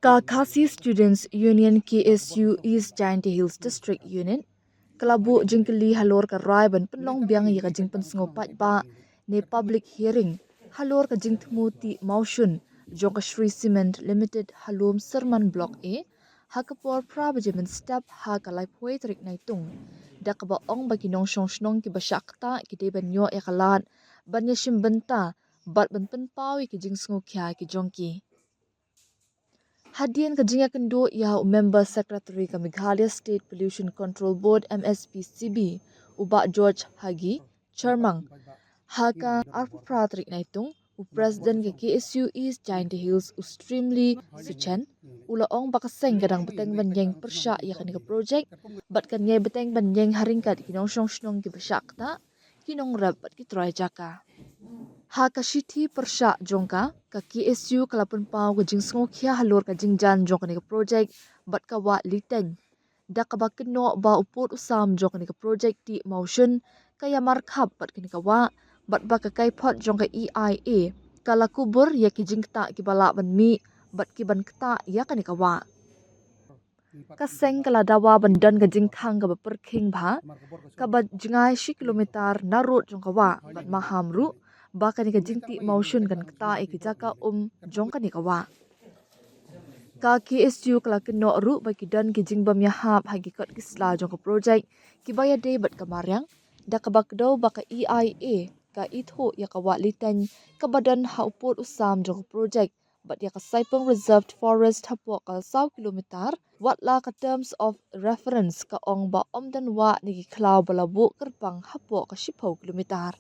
Kakasi Students Union KSU East Giant Hills District Unit kelabu jingkeli halor ka rai ban penlong biang ya ka jing pen sngopat ba ne public hearing halor ka jing thmuti motion jong ka Shri Cement Limited halom Serman Block A hakapor prabajemen step ha ka lai poi trik nai tung dak ba ong ba kinong shong shnong ki ba shakta ki de ban yo e kalat ban ya shim banta bat ban pen pawi ki jing sngo kya ki jongki Hadian kajinga kendo ya member secretary ka Meghalaya State Pollution Control Board MSPCB uba George Hagi Charmang haka arpu pratrik naitung u president ke KSU East Giant Hills Ustreamly Suchen ula ong bakaseng kadang beteng banjeng persya ya kanika project bat kan ngai beteng banjeng haringkat kinong shong shnong ki besyakta kinong rap bat ki troy jaka Haka shiti persya jongka ka KSU kalapun pau ka jing sngokhia halor ka jingjan jongka ni ka project bat ka wa liten da ka ba keno ba upot usam jongka ni ka project ti motion kaya markhap bat kini ka wa bat ba ka kai phot jongka EIA kala kubur ya ki jingta ki bala ban mi bat ki ban kta ya kani ka wa kaseng kala dawa bandan ka jingkhang ka ba perking bha ka ba jingai shi kilometer narut jongka wa bat mahamru baka ni ka jingti motion kan kta ikijaka jong kan ikawa ka KSU kala keno ru ba kidan ki jingbam ya hap hagi kot kisla jong ka project ki baya de bat kamaryang da ka bakdo baka EIA ka itho ya ka wa litan ka badan ha upot usam jong ka project bat ya ka saipong reserved forest hapo ka 100 kilometer wat la ka terms of reference ka ong ba omdan wa ni ki klaw balabu kerpang hapo ka 10 kilometer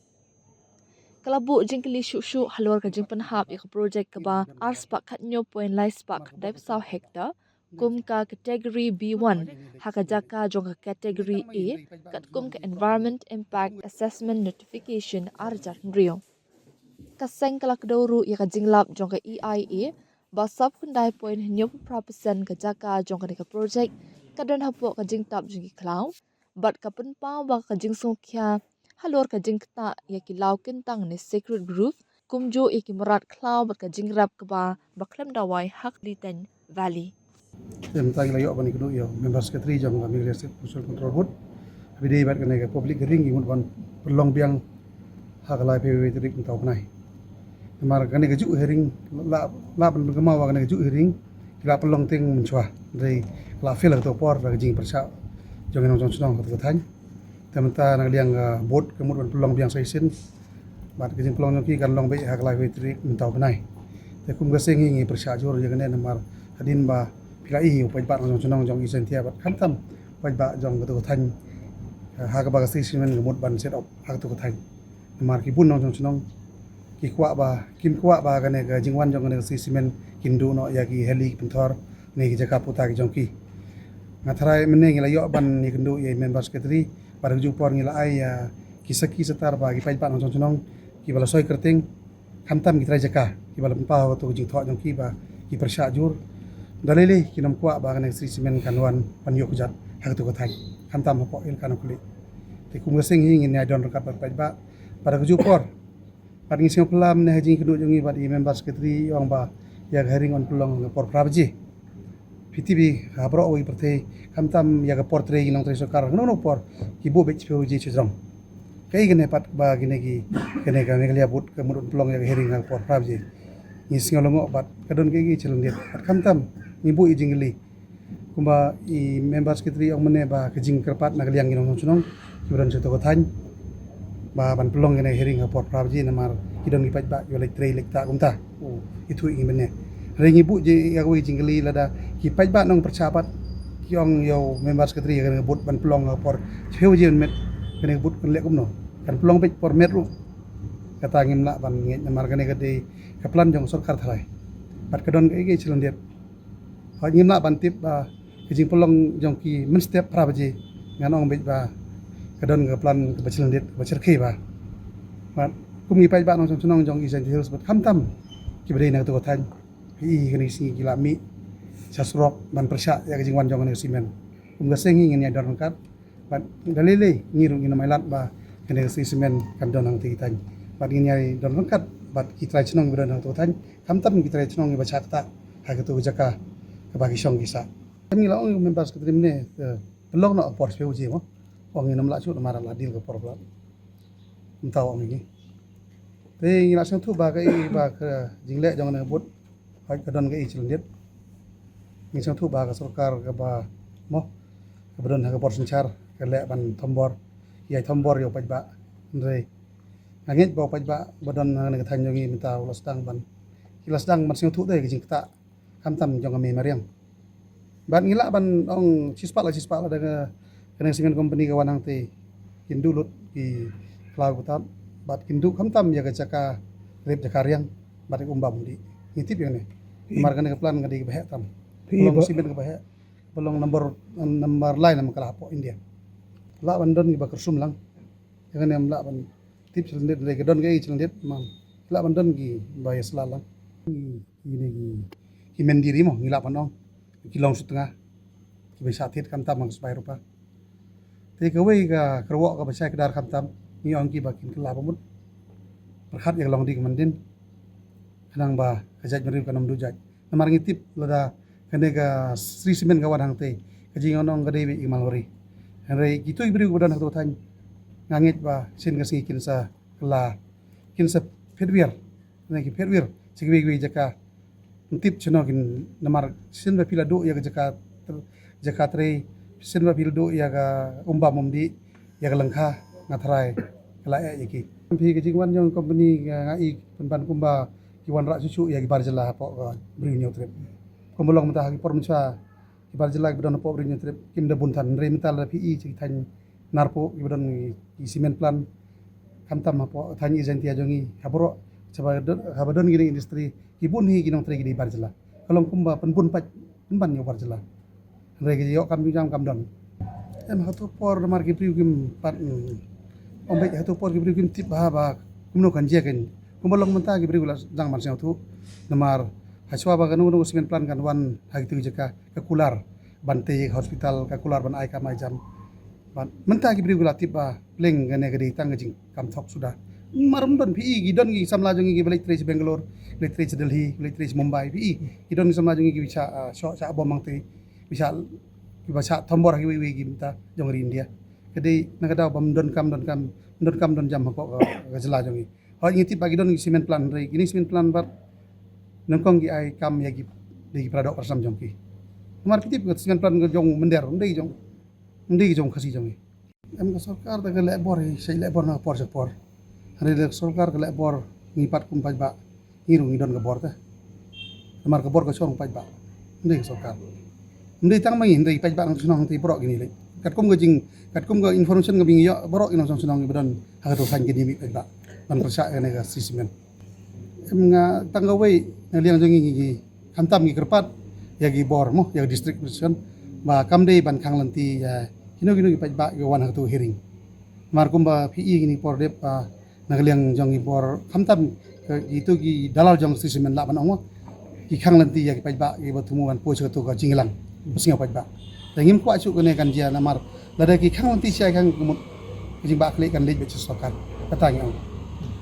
Kalabu jingkeli syuk halor ka jingpan hap ya project ka ba arspak khatnyo point lai spak dai saw hektar kum ka category B1 haka jaka jong ka category A kat kum ka environment impact assessment notification arjar rio kaseng kala kdoru ya ka jinglap jong ka EIA ba sab kundai point nyo % ka jaka jong ka project kadon hapo ka jingtap jingi klaw bat ka penpa ba ka jing songkya halor ka jingta ya ki law kentang ne sacred grove kumjo e ki marat klaw bat ka jingrap ka ba baklem dawai hak liten valley Yang tagi layo bani kudu yo member secretary jong kami State Pollution Control Board bide bat kana public hearing imut ban perlong biang hak lai PWW trik tau nai mar kana ke ju hearing la ban gemau kana ke ju hearing kila perlong ting menchua dari la fil to por ba jing persa jong nong jong sunong ka thany temta nang liang board kemut ban pelong biang saisin bat kejing pelong nyoki kan long be hak lai vetrik mentau benai te kum gaseng ngi persya jor je kene namar hadin ba pilai upai bat nong sunong jong isen tia bat khantam upai ba jong tu thany hak ba saisin men kemut ban set up hak tu thany namar ki bun nong jong sunong ki kwa ba kim kwa ba kene ka jingwan jong kene saisin kindu no ya ki heli pentor ni ki jaka puta ki jong ki ngathrai meneng la yo ban ni kendu ye member secretary pada jupor ngila ai ya kisaki setar bagi pai pan nong chonong ki bala soi kerting khantam ki trai jaka ki bala pa to jing tho jong ki ba ki persya jur dalele ki nam kwa ba kan Sri Cement kanwan pan yo kujat hak tu ko thai khantam po il kan kuli te kum sing hi ngin ya don rakat pai ba pada jupor pada ngi sing pelam ne hajing kedu jongi ba di member secretary yang ba ya hearing on pelong por prabji PTB habro oi pertei kamtam ya ga portre nong tre sokar no por ki bo bech pe uji chjong kai gene pat ba gene ki gene ka megalia but ke murun plong ya hering al por prabji ni singolongo bat kadon ke gi chelon dia pat kamtam ni bu ijingli kumba I member secretary ong mene ba kejing kerpat na galiang nong chunong kiran seto thany ba ban plong gene hering al por prabji namar kidon gi pat ba yo lek tre lek ta kumta itu ingin mene Ringi bu je ya wi jingli lada ki pai ba nong percapat kyong yo member secretary kan but ban plong por cheu je met kan but kan lek kumno kan plong pet por met ru kata ngim la ban nge namar kan ke de kaplan jong sarkar thalai pat kadon ke chelon dia ha ngim la ban tip ba jing plong jong ki men step pra ba je nganong bet ba kadon kaplan ke chelon dia ba cherke ba pat kumi pai ba nong chonong jong isen hills bat khamtam ki bade na to thany I kini singi gila mi sasrok ban persya ya kejing wan jong ne simen gaseng ngin ya don kat ban dalile ngiru ngin mailat ba kene simen kan don ang ti tan ban ngin ya don kat bat kita chnong bi don to tan kam tam kita chnong ba chakta hak itu jaka ke bagi syong kisa kami lah orang members ke trim ni belong nak por speu je mo orang ni namla chu namara ladil ke por bla entah orang ni te ngila sang tu ba ke jingle jong na but hak ke don ke ichil dit ngi sang tu ba ke sarkar ke ba mo ke don hak por senchar ke le ban thombor yai thombor yo pajba ndre ngit bo pajba bodon na ke than jongi minta ulas dang ban kilas dang man sang tu dei ke jing ta kam tam jong me mariang ban ngila ban ong cispa la dengan dengan company kawan hang te kindu lut ki klau kutam bat kindu kam tam ya jaka rep jaka riang bat umbam di ngitip yang ni mar kan ke plan ngadi ke bahek tam belum simen ke bahek belum nomor lain nam kala po India la ban don ki bakersum lang jangan yang la ban tip selendet le ke don ke selendet mam la ban don ki bayar selalang ini ki mendiri mo ngila pan ong kilong setengah bisa tit kam tam mang sepai rupa te ke wei ka kerwo ka basai kedar kam tam ni ong ki bakin kela pamut perhat yang long di kemandin kanang ba kajaj merip kanam dujaj namar ngitip lada kene ka Sri Semen kawan hang te kajing onong ka dewi imalori henry gitu ibri kudan hak tan ngangit ba sin ka singi kinsa kela kinsa pedwir ki pedwir sigwi jaka tip chino kin namar sin ba pila do ya jaka tre sin ba pila do ya ga umba mumdi ya ga langkha ngathrai kala ya yaki phi ke jingwan jong company ngai penban kumba kiwan ra susu ya gi barjala po bri new trip kumbolong mata ki pormcha ki barjala bedon po bri new trip kim da buntan re metal pi chi than narpo ki bedon ki cement plan kamtam po than agentia jongi habro habadon gini industri ibun hi ginong tre gidi barjala kalong kumba penbun penban yo barjala re gi yo kam jam kam don em hatu por mar ki priu kim pat ombe hatu por ki priu kim tip ba kumno kan je kan kumbolong menta ki priu la jang man seu tu namar haswa ba kanu no semen plan kan wan hagi tu jaka ka kular bante hospital ka kular ban ai ka mai jam ban menta ki priu la tip ba leng gane gadi tang jing kam thok sudah marum don pi gi don gi samla jongi gi balik trace Bangalore balik trace Delhi balik trace Mumbai pi gi don samla jongi gi bisa sa bom mang te bisa thombor gi wi gi minta jong ri India kedi nagada bom don kam don jam ko ga jela jongi ho ngiti bagi don gi cement plan re gini cement plan bar nangkong gi ai kam ya gi di pradok persam jongki mar kitip ga cement plan ga jong mender ndei jong khasi jongi em ka sarkar ta ga le bor sei le bor na por por hari lek sarkar kelek bor ngipat kum pajba ngiru ngidon ke bor ta mar ke bor ke song pajba ndei sarkar ndei tang mangi ndei pajba nang sunong ti borok gini lek kat kum ga information ga bingi yo borok inong sunong bedon ha to san gini mi pajba ban persa ne ga sisimen em nga tangga wei liang jongi gi kantam gi kerpat ya gi bor mo ya district mission ba kamdei ban khang lanti ya kino gi pajba ga wan ha to hearing mar kum ba pi gini por dep nagaliang jong ibor kamtam itu ki dalal jong sisimen la banong ki khang lanti ya ki pajba ki batumuan po chu to ka jinglang businga pajba tengim ko achu kene kan dia namar lada ki khang lanti sia khang kumut ki jingba kle kan lej be chu sokan katang